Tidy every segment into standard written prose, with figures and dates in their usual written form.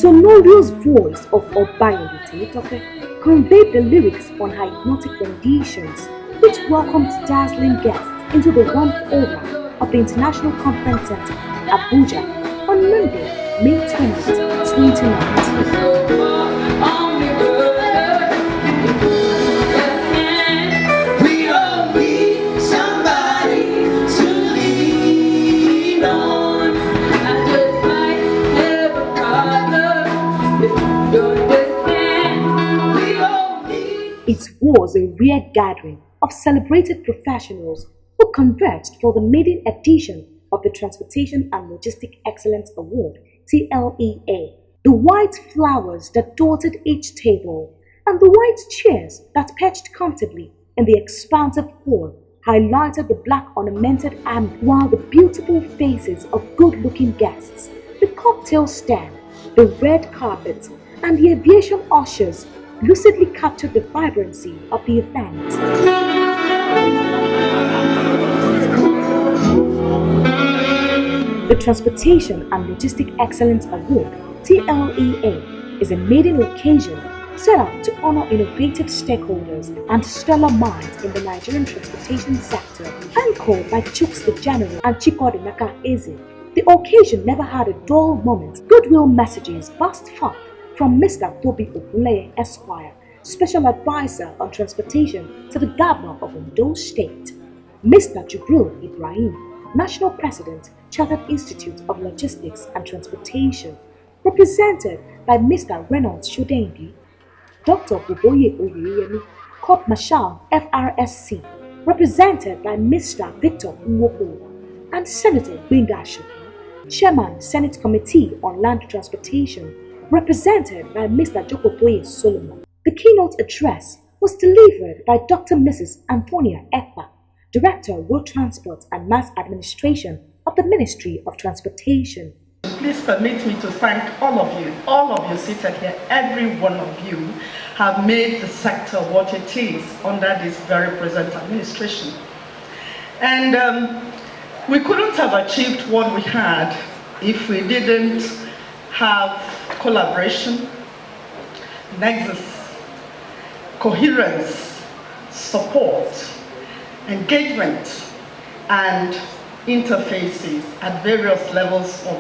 sonorous voice of Obayemi Temitope conveyed the lyrics on her hypnotic renditions, which welcomed dazzling guests into the warmth aura of the International Conference Center, Abuja, on Monday, May 20th, 2019. It was a rare gathering of celebrated professionals who converged for the maiden edition of the Transportation and Logistic Excellence Award, TLEA. The white flowers that dotted each table and the white chairs that perched comfortably in the expansive hall highlighted the black ornamented ambient, while the beautiful faces of good-looking guests, the cocktail stand, the red carpet, and the aviation ushers lucidly captured the vibrancy of the event. The Transportation and Logistic Excellence Award, TLEA, is a maiden occasion set up to honor innovative stakeholders and stellar minds in the Nigerian transportation sector. Anchored by Chooks the General and Chikodi Naka Eze, the occasion never had a dull moment. Goodwill messages burst forth from Mr. Toby Ogunleye Esquire, Special Advisor on Transportation to the Governor of Ondo State, Mr. Jubril Ibrahim, National President, Chartered Institute of Logistics and Transportation, represented by Mr. Reynolds Shodengi, Dr. Boboye Oyeyemi, Corp Marshal FRSC, represented by Mr. Victor Nwoko, and Senator Gbenga Ashoka, Chairman, Senate Committee on Land Transportation, represented by Mr. Jokotoye Solomon. The keynote address was delivered by Dr. Mrs. Antonia Ekpa, Director, Road Transport and Mass Administration of the Ministry of Transportation. Please permit me to thank all of you seated here. Every one of you have made the sector what it is under this very present administration. And we couldn't have achieved what we had if we didn't have collaboration, nexus, coherence, support, engagement, and interfaces at various levels of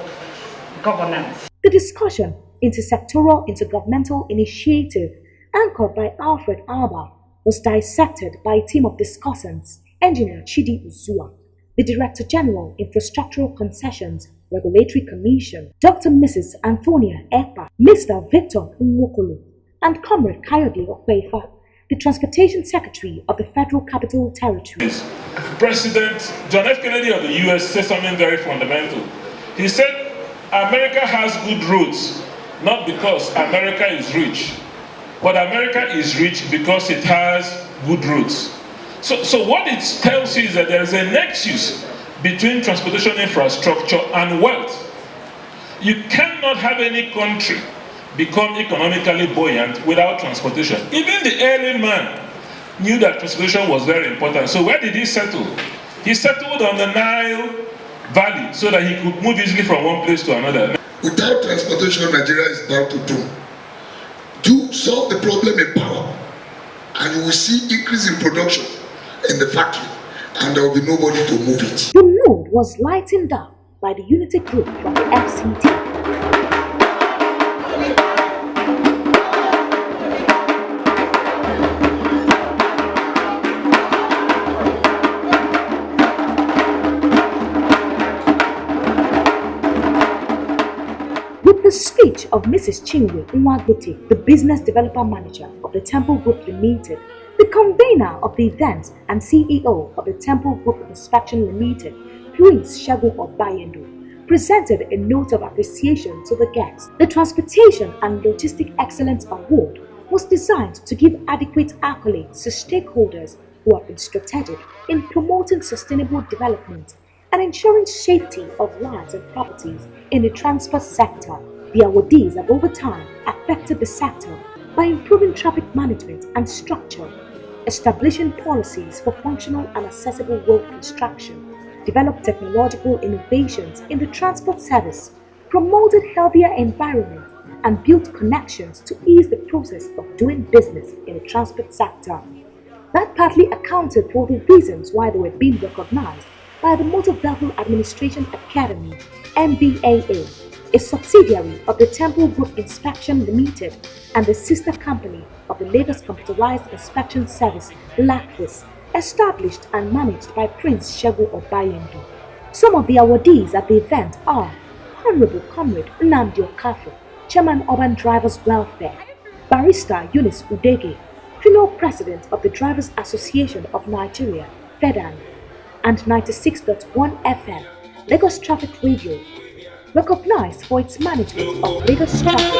governance. The discussion, intersectoral intergovernmental initiative, anchored by Alfred Alba, was dissected by a team of discussants: Engineer Chidi Uzua, the Director General, Infrastructural Concessions Regulatory Commission, Dr. Mrs. Antonia Ekpa, Mr. Victor Nwokolo, and Comrade Kayode Okwefa, the Transportation Secretary of the Federal Capital Territory. President John F. Kennedy of the U.S. said something very fundamental. He said, America has good roads, not because America is rich, but America is rich because it has good roads. So what it tells you is that there is a nexus between transportation infrastructure and wealth. You cannot have any country become economically buoyant without transportation. Even the early man knew that transportation was very important. So where did he settle? He settled on the Nile Valley so that he could move easily from one place to another. Without transportation, Nigeria is bound to doom. Do solve the problem in power, and you will see increase in production in the factory, and there will be nobody to move it. The mood was lightened up by the unity group from the FCT. With the speech of Mrs. Chinwe Nwagote, the Business Developer Manager of the Temple Group Limited, the convener of the event and CEO of the Temple Group Inspection Limited, Prince Shagun Obayendo, presented a note of appreciation to the guests. The Transportation and Logistic Excellence Award was designed to give adequate accolades to stakeholders who have been strategic in promoting sustainable development and ensuring safety of lives and properties in the transport sector. The awardees have over time affected the sector by improving traffic management and structure, establishing policies for functional and accessible road construction, developed technological innovations in the transport service, promoted healthier environment, and built connections to ease the process of doing business in the transport sector. That partly accounted for the reasons why they were being recognized by the Motor Vehicle Administration Academy, MVAA, a subsidiary of the Temple Group Inspection Limited and the sister company of the Lagos Computerized Inspection Service, LACRIS, established and managed by Prince Segun Obayendo. Some of the awardees at the event are Honorable Comrade Nnamdi Okafor, Chairman Urban Drivers Welfare, Barrister Eunice Udege, Female President of the Drivers Association of Nigeria, FEDAN, and 96.1 FM, Lagos Traffic Radio, recognized for its management of Lagos traffic.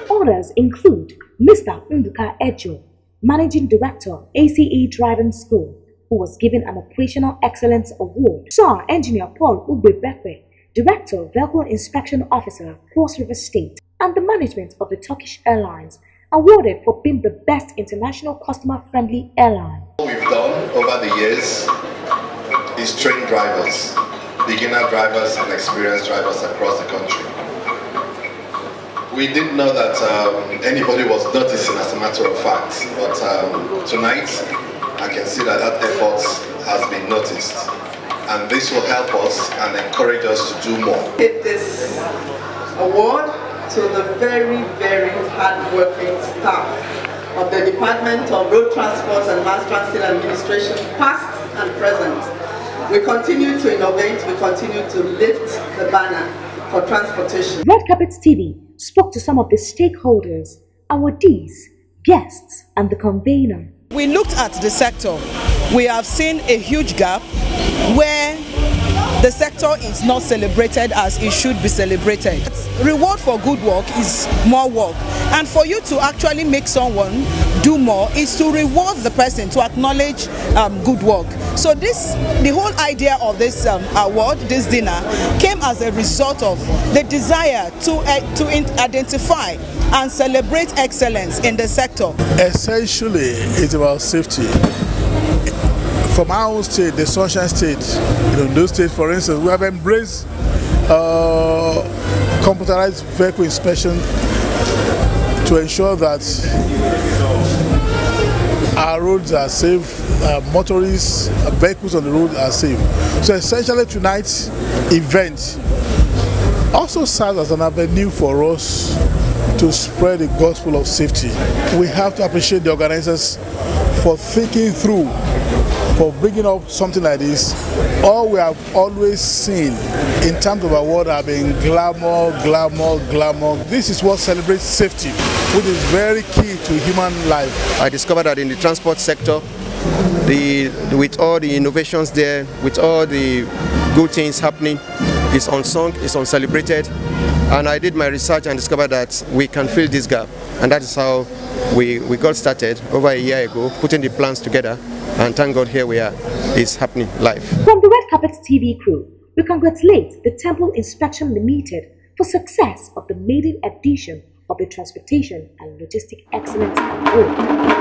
Others include Mr. Nduka Ejo, Managing Director, ACE Driving School, who was given an Operational Excellence Award. Sir Engineer Paul Ugbebepe, Director, Vehicle Inspection Officer, Cross River State, and the management of the Turkish Airlines, awarded for being the best international customer-friendly airline. What we've done over the years is train drivers, beginner drivers and experienced drivers across the country. We didn't know that anybody was noticing, as a matter of fact, but tonight I can see that that effort has been noticed, and this will help us and encourage us to do more. Give this award to the very, very hard-working staff of the Department of Road Transport and Mass Transit Administration, past and present. We continue to innovate, we continue to lift the banner for transportation. Red Carpet TV spoke to some of the stakeholders, awardees, guests, and the convener. We looked at the sector. We have seen a huge gap where the sector is not celebrated as it should be celebrated. Reward for good work is more work, and for you to actually make someone do more is to reward the person, to acknowledge good work. So the whole idea of this award, this dinner, came as a result of the desire to identify and celebrate excellence in the sector. Essentially, it's about safety. From our own state, the Sunshine State, in those states, for instance, we have embraced computerized vehicle inspection to ensure that our roads are safe, motorists, vehicles on the road are safe. So essentially tonight's event also serves as an avenue for us to spread the gospel of safety. We have to appreciate the organizers for thinking through, for bringing up something like this. All we have always seen in terms of award have been glamour, glamour, glamour. This is what celebrates safety, which is very key to human life. I discovered that in the transport sector, with all the innovations there, with all the good things happening, it's unsung, it's uncelebrated. And I did my research and discovered that we can fill this gap. And that is how we got started over a year ago, putting the plans together. And thank God here we are. It's happening live. From the Red Carpet TV crew, we congratulate the Temple Inspection Limited for success of the maiden edition of the Transportation and Logistic Excellence Award.